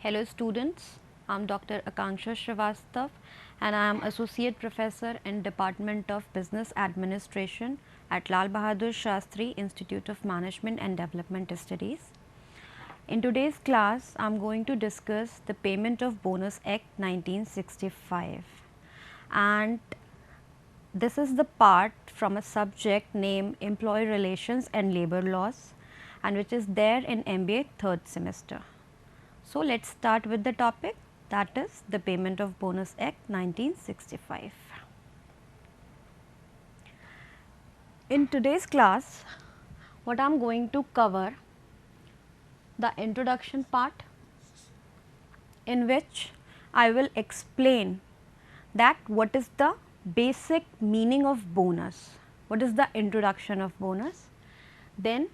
Hello students, I am Dr. Akanksha Srivastav and I am Associate Professor in Department of Business Administration at Lal Bahadur Shastri Institute of Management and Development Studies. In today's class, I am going to discuss the Payment of Bonus Act 1965, and this is the part from a subject named Employee Relations and Labor Laws, and which is there in MBA third semester. So, let us start with the topic, that is the Payment of Bonus Act 1965. In today's class, what I am going to cover, the introduction part, in which I will explain that what is the basic meaning of bonus, what is the introduction of bonus, then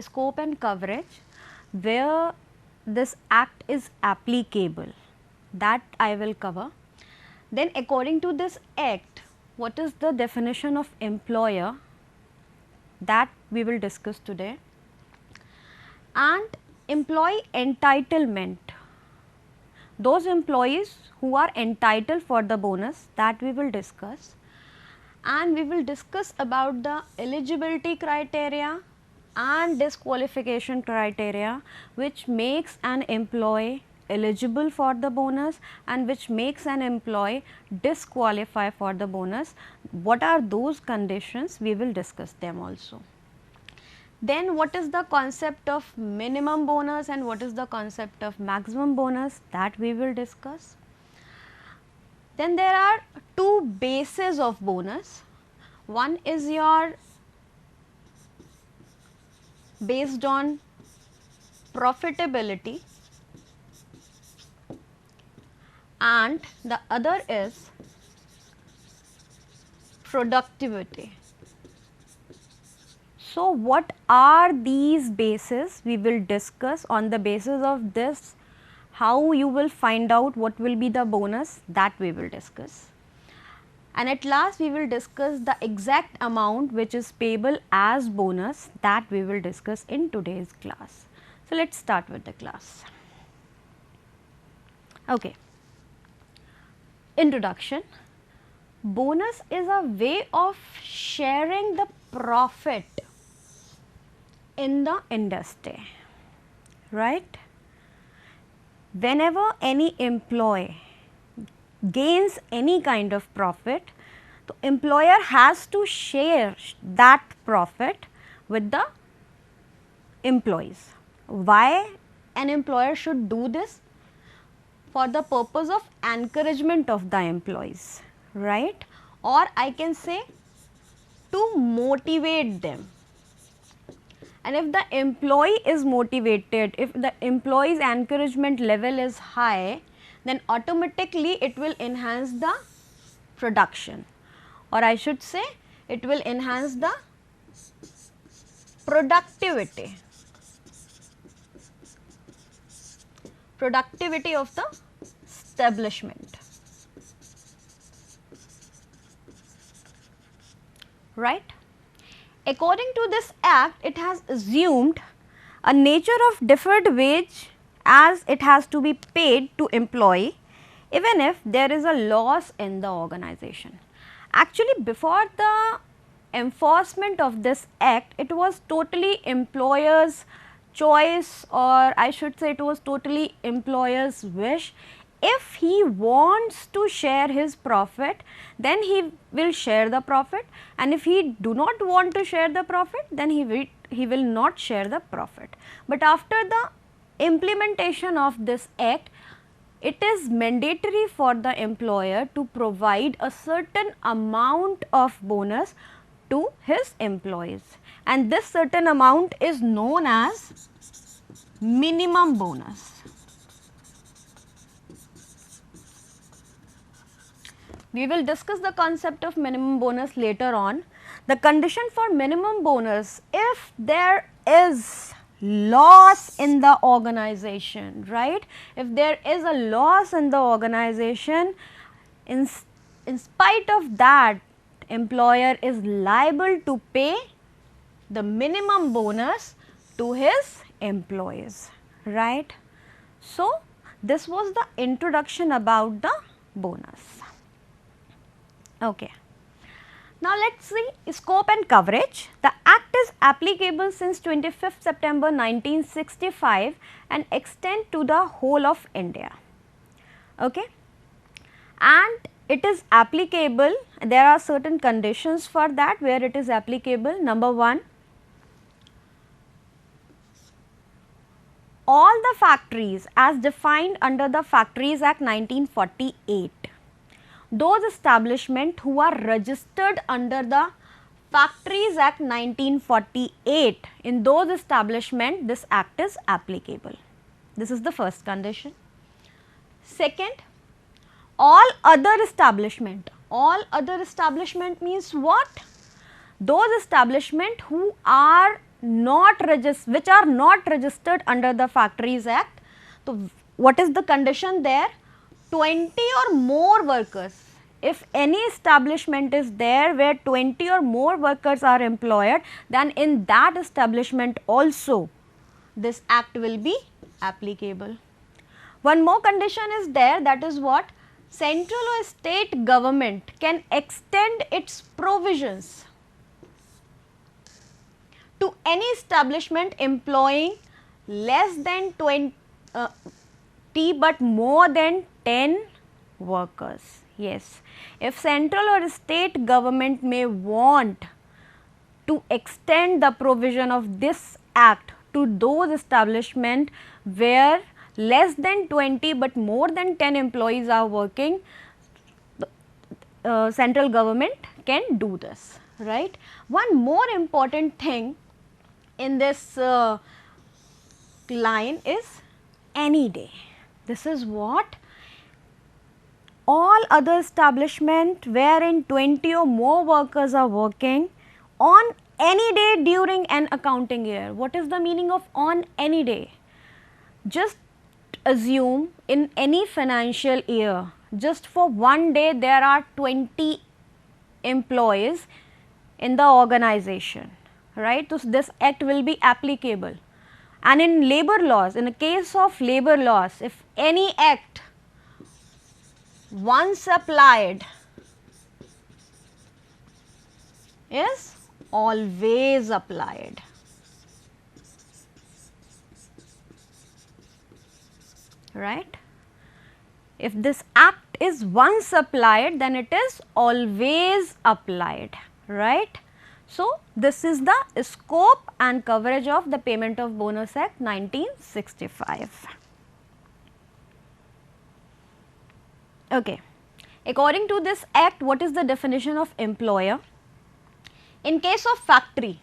scope and coverage, where this act is applicable, that I will cover. Then according to this act, what is the definition of employer, that we will discuss today, and employee entitlement, those employees who are entitled for the bonus, that we will discuss, and we will discuss about the eligibility criteria and disqualification criteria which makes an employee eligible for the bonus and which makes an employee disqualify for the bonus. What are those conditions? We will discuss them also. Then what is the concept of minimum bonus and what is the concept of maximum bonus, that we will discuss. Then there are two bases of bonus. One is your based on profitability and the other is productivity. So, what are these bases? We will discuss. On the basis of this, how you will find out what will be the bonus, that we will discuss. And at last we will discuss the exact amount which is payable as bonus, that we will discuss in today's class. So, let us start with the class. Okay. Introduction. Bonus is a way of sharing the profit in the industry, right? Whenever any employee gains any kind of profit, the employer has to share that profit with the employees. Why an employer should do this? For the purpose of encouragement of the employees, right? Or I can say to motivate them. And if the employee is motivated, if the employee's encouragement level is high, then automatically it will enhance the production, or I should say it will enhance the productivity of the establishment, right? According to this act, it has assumed a nature of deferred wage, as it has to be paid to employee even if there is a loss in the organization. Actually, before the enforcement of this act, it was totally employer's choice, or I should say it was totally employer's wish. If he wants to share his profit, then he will share the profit, and if he do not want to share the profit, then he will not share the profit. But after the implementation of this act, it is mandatory for the employer to provide a certain amount of bonus to his employees, and this certain amount is known as minimum bonus. We will discuss the concept of minimum bonus later on. The condition for minimum bonus, if there is loss in the organization, right? If there is a loss in the organization, in spite of that, employer is liable to pay the minimum bonus to his employees, right? So, This was the introduction about the bonus. Okay. Now let's see scope and coverage. The act is applicable since 25th September 1965 and extend to the whole of India. Okay. And it is applicable, there are certain conditions for that where it is applicable. Number 1, all the factories as defined under the Factories Act 1948, those establishments who are registered under the Factories Act 1948, in those establishments this act is applicable. This is the first condition. Second, all other establishment means what? Those establishment who are not which are not registered under the Factories Act. So what is the condition there? 20 or more workers. If any establishment is there where 20 or more workers are employed, then in that establishment also this act will be applicable. One more condition is there, that is what? Central or state government can extend its provisions to any establishment employing less than 20 but more than 10 workers. Yes, if central or state government may want to extend the provision of this act to those establishments where less than 20 but more than 10 employees are working, central government can do this, right. One more important thing in this line is any day. This is what? All other establishment wherein 20 or more workers are working on any day during an accounting year. What is the meaning of on any day? Just assume in any financial year, just for one day there are 20 employees in the organization, right. So this act will be applicable. And in labor laws, in a case of labor laws, if any act once applied is always applied. Right. If this act is once applied, then it is always applied, right. So this is the scope and coverage of the Payment of Bonus Act 1965. Okay. According to this act, what is the definition of employer? In case of factory,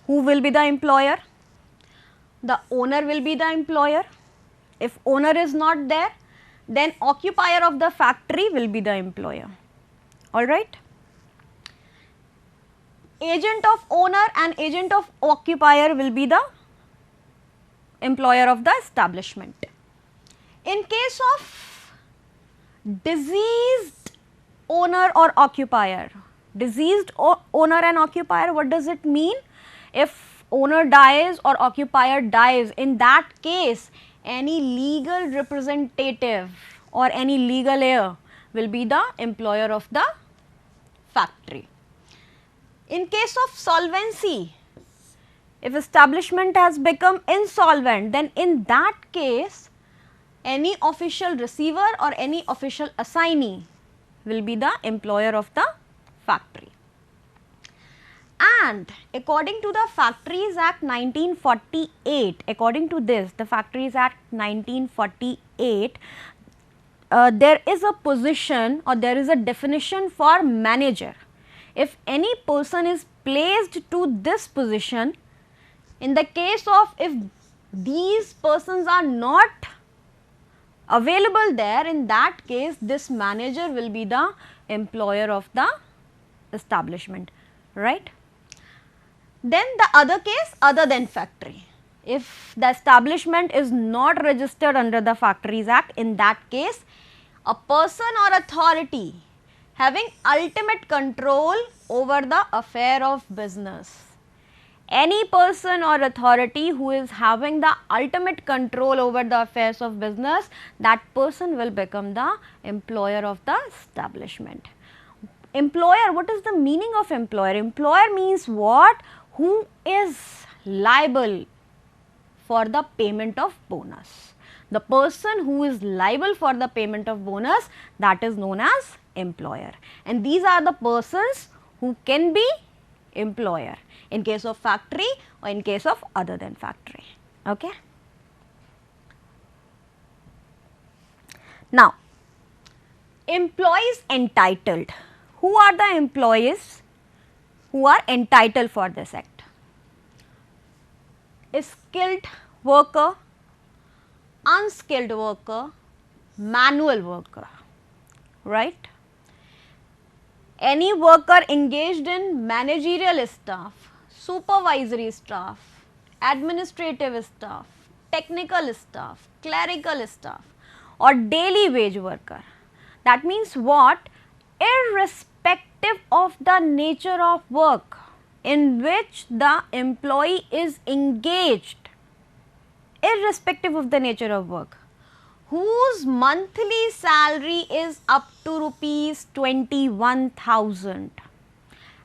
who will be the employer? The owner will be the employer. If owner is not there, then occupier of the factory will be the employer. Alright. Agent of owner and agent of occupier will be the employer of the establishment. In case of deceased owner or occupier, deceased owner and occupier, what does it mean? If owner dies or occupier dies, in that case any legal representative or any legal heir will be the employer of the factory. In case of solvency, if establishment has become insolvent, then in that case any official receiver or any official assignee will be the employer of the factory. And according to the Factories Act 1948, according to this, the Factories Act 1948, there is a position or there is a definition for manager. If any person is placed to this position, in the case of if these persons are not available there, in that case this manager will be the employer of the establishment, right. Then the other case, other than factory, if the establishment is not registered under the Factories Act, in that case a person or authority having ultimate control over the affair of business, Any person or authority who is having the ultimate control over the affairs of business, that person will become the employer of the establishment. Employer, what is the meaning of employer? Employer means what? Who is liable for the payment of bonus. The person who is liable for the payment of bonus, that is known as employer. And these are the persons who can be employer in case of factory or in case of other than factory. Okay. Now, employees entitled. Who are the employees who are entitled for this act? A skilled worker, unskilled worker, manual worker, right? Any worker engaged in managerial staff, supervisory staff, administrative staff, technical staff, clerical staff, or daily wage worker. That means what? Irrespective of the nature of work in which the employee is engaged, irrespective of the nature of work, whose monthly salary is up to rupees 21,000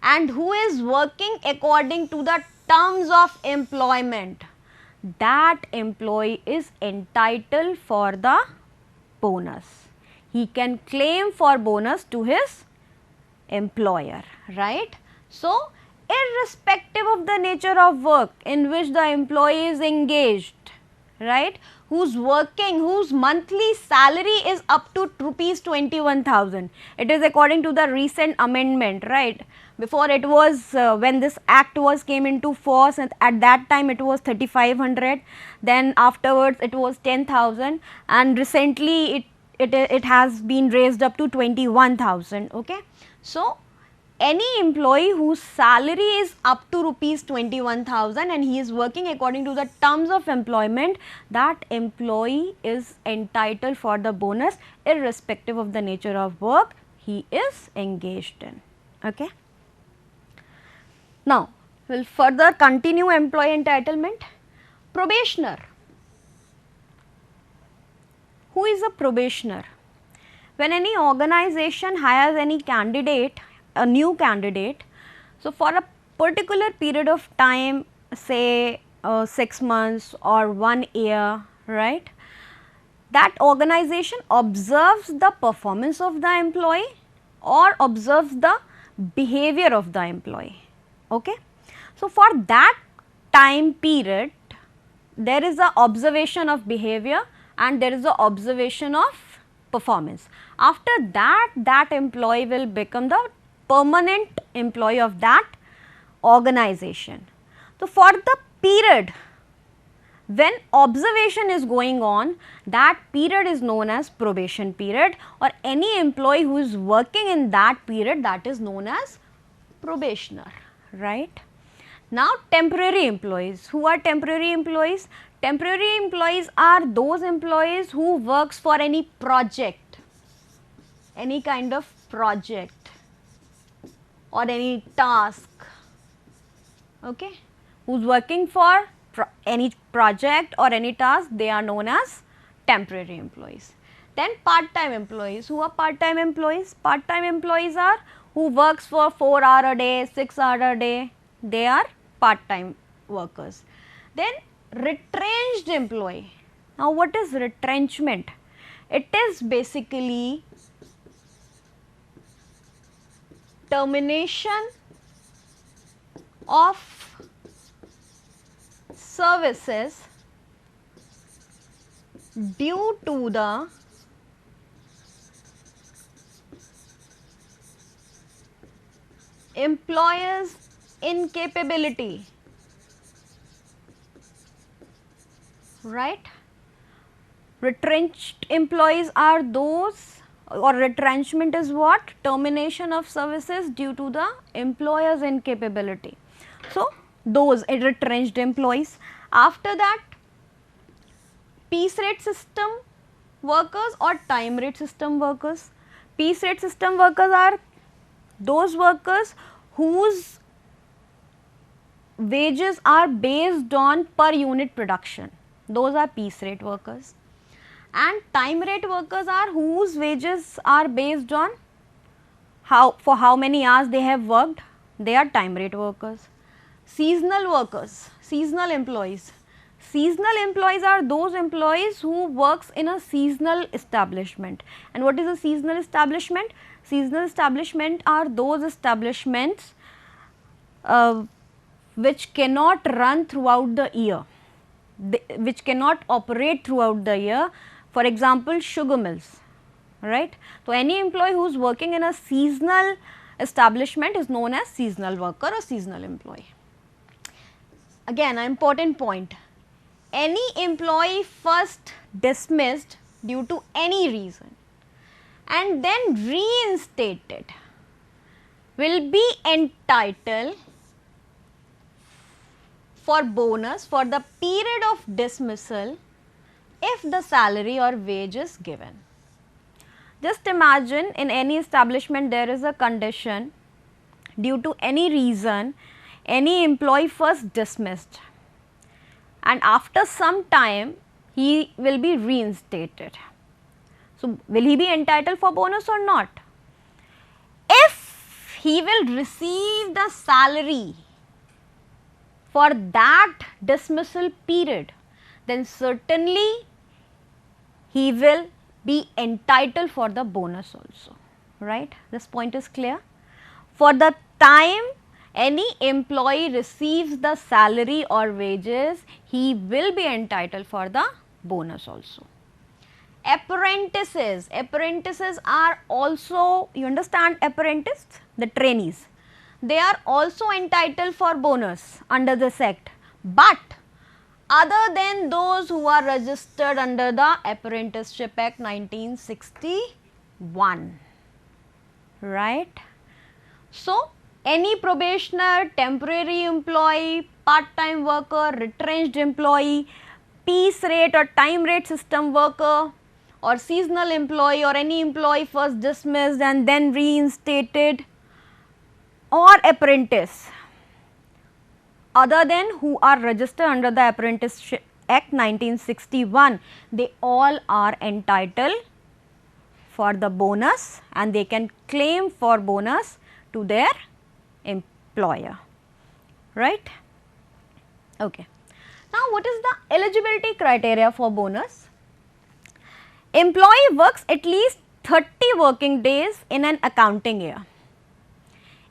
and who is working according to the terms of employment, that employee is entitled for the bonus. He can claim for bonus to his employer, right? So, irrespective of the nature of work in which the employee is engaged, right, who's working, whose monthly salary is up to rupees 21,000. It is according to the recent amendment, right. Before it was when this act was came into force, and at that time it was 3,500, then afterwards it was 10,000, and recently it has been raised up to 21,000. Okay. So, any employee whose salary is up to rupees 21,000 and he is working according to the terms of employment, that employee is entitled for the bonus irrespective of the nature of work he is engaged in. Okay. Now, we will further continue employee entitlement. Probationer. Who is a probationer? When any organization hires any candidate, a new candidate, so for a particular period of time, say 6 months or 1 year, right, that organization observes the performance of the employee or observes the behavior of the employee. Okay. So, for that time period, there is a observation of behavior and there is a observation of performance. After that, that employee will become the permanent employee of that organization. So, for the period when observation is going on, that period is known as probation period, or any employee who is working in that period, that is known as probationer, right. Now, temporary employees. Who are temporary employees? Temporary employees are those employees who works for any project, any kind of project or any task, okay, who's working for any project or any task, they are known as temporary employees. Then part-time employees. Who are part-time employees? Part-time employees are who works for 4 hours a day, 6 hours a day, they are part-time workers. Then retrenched employee. Now, what is retrenchment? It is basically termination of services due to the employer's incapability, right. Retrenched employees are those, or retrenchment is what? Termination of services due to the employer's incapability. So, those retrenched employees. After that, piece rate system workers or time rate system workers. Piece rate system workers are those workers whose wages are based on per unit production, those are piece rate workers. And time rate workers are whose wages are based on for how many hours they have worked, they are time rate workers. Seasonal workers, seasonal employees. Seasonal employees are those employees who works in a seasonal establishment. And what is a seasonal establishment? Seasonal establishment are those establishments which cannot run throughout the year, which cannot operate throughout the year. For example, sugar mills, right? So, any employee who is working in a seasonal establishment is known as seasonal worker or seasonal employee. Again, an important point, any employee first dismissed due to any reason and then reinstated will be entitled for bonus for the period of dismissal if the salary or wage is given. Just imagine in any establishment there is a condition, due to any reason any employee first dismissed and after some time he will be reinstated. So, will he be entitled for bonus or not? If he will receive the salary for that dismissal period, then certainly he will be entitled for the bonus also, right? This point is clear. For the time any employee receives the salary or wages, he will be entitled for the bonus also. Apprentices, apprentices are also, you understand apprentice, the trainees, they are also entitled for bonus under this act, but other than those who are registered under the Apprenticeship Act 1961, right. So, any probationer, temporary employee, part-time worker, retrenched employee, piece rate or time rate system worker or seasonal employee or any employee first dismissed and then reinstated or apprentice other than who are registered under the Apprenticeship Act 1961, they all are entitled for the bonus and they can claim for bonus to their employer, right. Okay. Now, what is the eligibility criteria for bonus? Employee works at least 30 working days in an accounting year.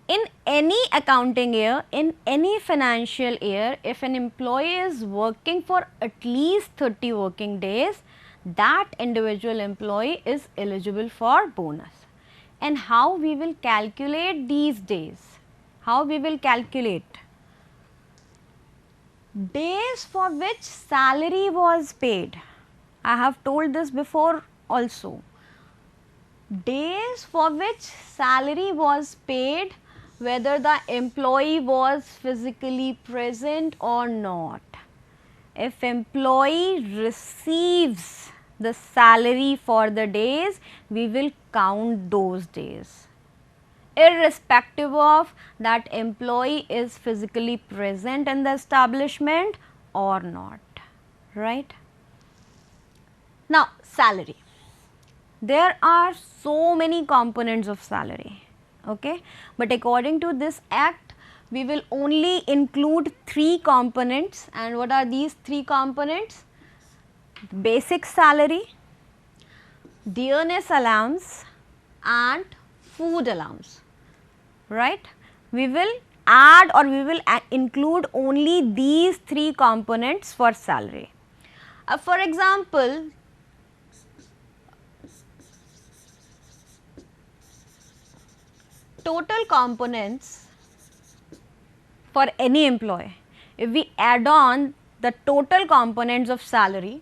In any accounting year, in any financial year, if an employee is working for at least 30 working days, that individual employee is eligible for bonus. And how we will calculate these days? How we will calculate? Days for which salary was paid. I have told this before also. Days for which salary was paid, whether the employee was physically present or not. If employee receives the salary for the days, we will count those days, irrespective of that employee is physically present in the establishment or not, right. Now, salary. There are so many components of salary, okay, but according to this act, we will only include 3 components. And what are these 3 components? Basic salary, dearness allowance and food allowance, right. We will add or we will include only these 3 components for salary. For example, total components for any employee, if we add on the total components of salary,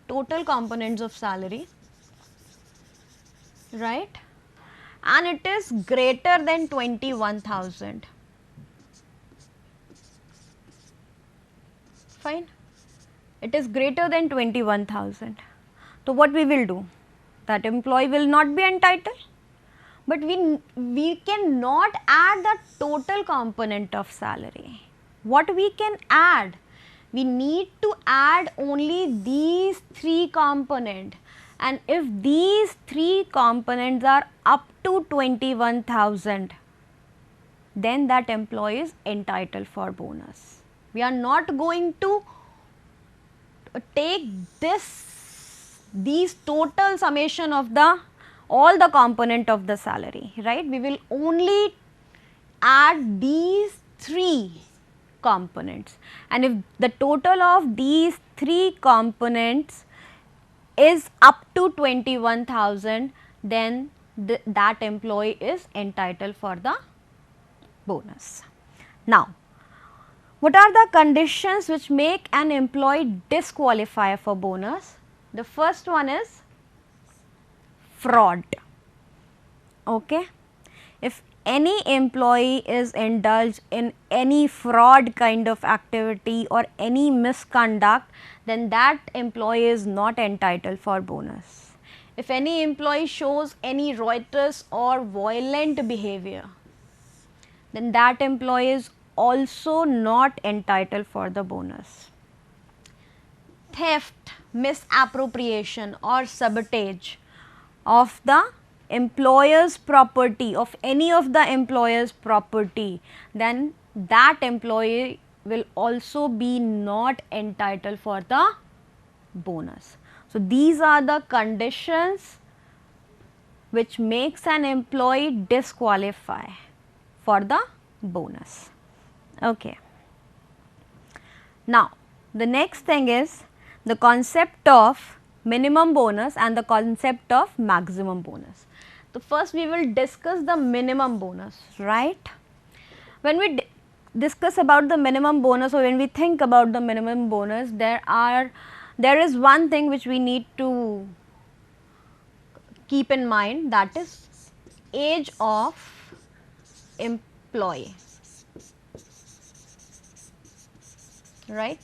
right, and it is greater than 21,000, fine, it is greater than 21,000. So, what we will do? That employee will not be entitled, but we cannot add the total component of salary, what we can add? We need to add only these three components, and if these three components are up to 21,000, then that employee is entitled for bonus. We are not going to take these total summation of all the component of the salary, right? We will only add these three components, and if the total of these three components is up to 21,000, then that employee is entitled for the bonus. Now, what are the conditions which make an employee disqualify for bonus? The first one is fraud. Okay, if any employee is indulged in any fraud kind of activity or any misconduct, then that employee is not entitled for bonus. If any employee shows any riotous or violent behavior, then that employee is also not entitled for the bonus. Theft, misappropriation or sabotage of the employer's property, of any of the employer's property, then that employee will also be not entitled for the bonus. So, these are the conditions which makes an employee disqualify for the bonus. Okay. Now, the next thing is the concept of minimum bonus and the concept of maximum bonus. So, first we will discuss the minimum bonus, right? When we discuss about the minimum bonus, or when we think about the minimum bonus, there is one thing which we need to keep in mind, that is age of employee, right?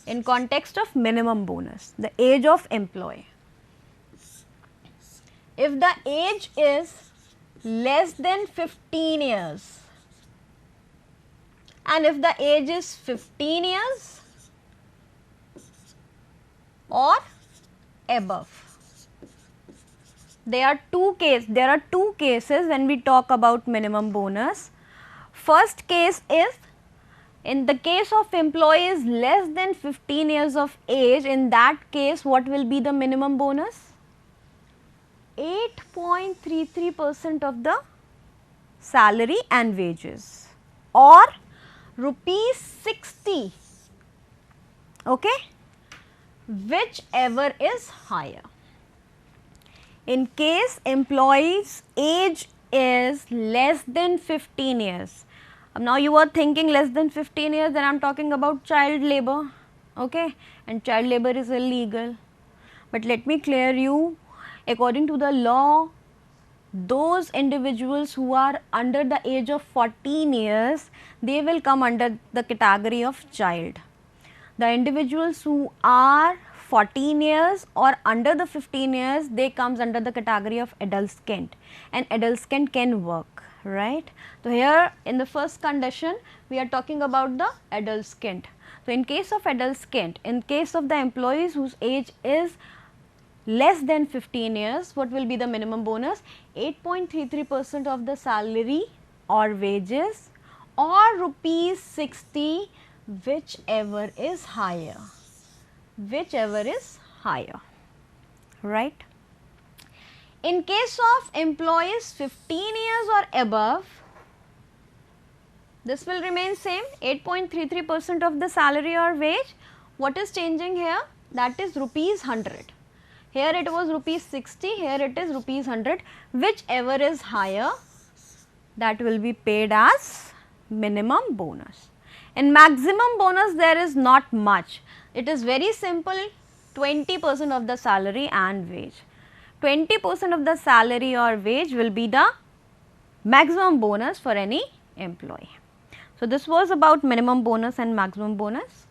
In context of minimum bonus, the age of employee. If the age is less than 15 years and if the age is 15 years or above, there are two cases when we talk about minimum bonus. First case is, in the case of employees less than 15 years of age, in that case what will be the minimum bonus? 8.33% of the salary and wages, or rupees 60, okay, whichever is higher. In case employee's age is less than 15 years, now you are thinking less than 15 years, then I am talking about child labor, okay, and child labor is illegal. But let me clear you, according to the law, those individuals who are under the age of 14 years, they will come under the category of child. The individuals who are 14 years or under the 15 years, they comes under the category of adolescent, and adolescent can work, right? So, here in the first condition we are talking about the adolescent. So, in case of adolescent, in case of the employees whose age is less than 15 years, what will be the minimum bonus? 8.33% of the salary or wages, or rupees 60, whichever is higher, right? In case of employees 15 years or above, this will remain same, 8.33% of the salary or wage. What is changing here? That is rupees 100. Here it was rupees 60, here it is rupees 100, whichever is higher, that will be paid as minimum bonus. In maximum bonus, there is not much. It is very simple, 20% of the salary and wage. 20% of the salary or wage will be the maximum bonus for any employee. So, this was about minimum bonus and maximum bonus.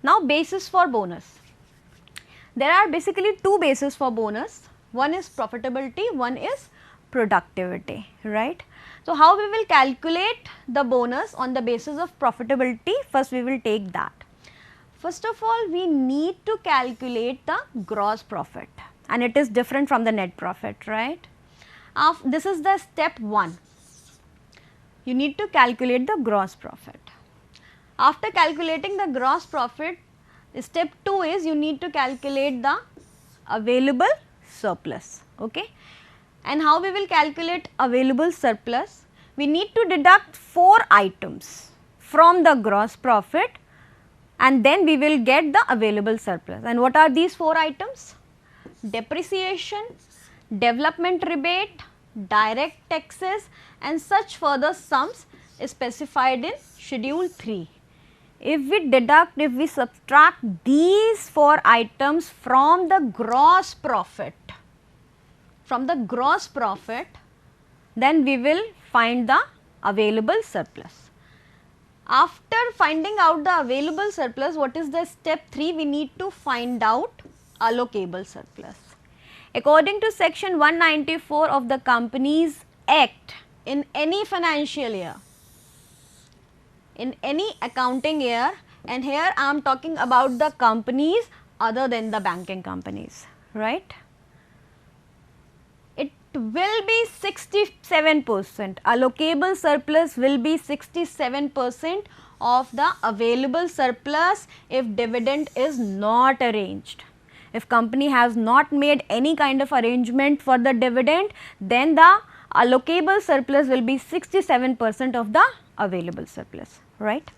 Now, basis for bonus. There are basically two bases for bonus. One is profitability, one is productivity, right? So, how we will calculate the bonus on the basis of profitability? First we will take that. First of all, we need to calculate the gross profit, and it is different from the net profit, right? This is the step 1. You need to calculate the gross profit. After calculating the gross profit, step 2 is you need to calculate the available surplus, okay? And how we will calculate available surplus? We need to deduct 4 items from the gross profit, and then we will get the available surplus. And what are these 4 items? Depreciation, development rebate, direct taxes, and such further sums specified in schedule 3. If we subtract these 4 items from the gross profit, then we will find the available surplus. After finding out the available surplus, what is the step 3? We need to find out allocable surplus. According to section 194 of the Companies Act, in any financial year, in any accounting year, and here I am talking about the companies other than the banking companies, right? It will be 67%, allocable surplus will be 67% of the available surplus if dividend is not arranged. If company has not made any kind of arrangement for the dividend, then the allocable surplus will be 67% of the available surplus, right?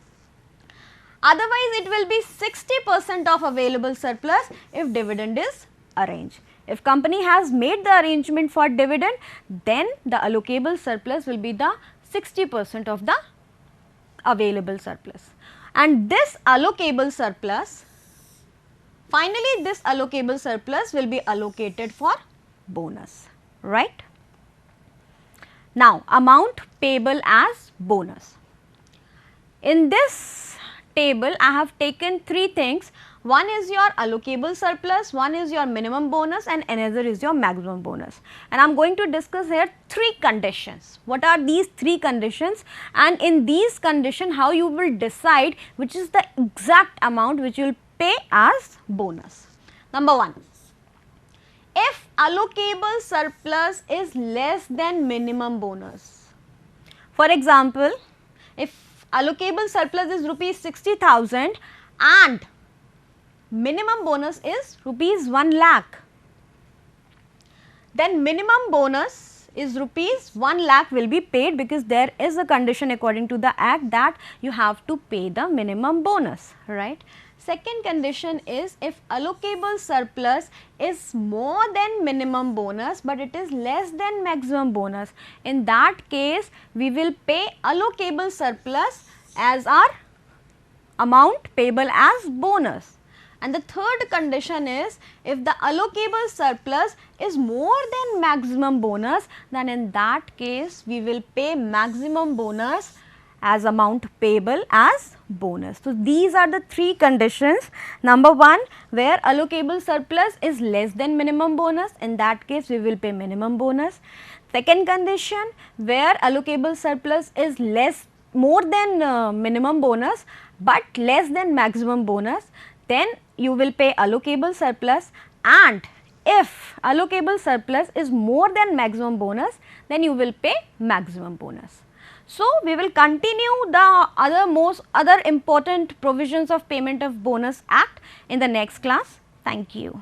Otherwise, it will be 60% of available surplus if dividend is arranged. If company has made the arrangement for dividend, then the allocable surplus will be the 60% of the available surplus. And this allocable surplus, finally this allocable surplus will be allocated for bonus, right? Now, amount payable as bonus. In this table, I have taken 3 things. One is your allocable surplus, one is your minimum bonus, and another is your maximum bonus. And I am going to discuss here 3 conditions. What are these 3 conditions? And in these conditions, how you will decide which is the exact amount which you will pay as bonus. Number 1. If allocable surplus is less than minimum bonus. For example, if allocable surplus is rupees 60,000 and minimum bonus is rupees 1 lakh, then minimum bonus is rupees 1 lakh will be paid, because there is a condition according to the act that you have to pay the minimum bonus, right? Second condition is if allocable surplus is more than minimum bonus but it is less than maximum bonus. In that case, we will pay allocable surplus as our amount payable as bonus. And the third condition is if the allocable surplus is more than maximum bonus, then in that case we will pay maximum bonus as amount payable as bonus. So, these are the 3 conditions. Number 1, where allocable surplus is less than minimum bonus, in that case we will pay minimum bonus. Second condition, where allocable surplus is more than minimum bonus but less than maximum bonus, then you will pay allocable surplus, and if allocable surplus is more than maximum bonus, then you will pay maximum bonus. So, we will continue the other important provisions of Payment of Bonus Act in the next class. Thank you.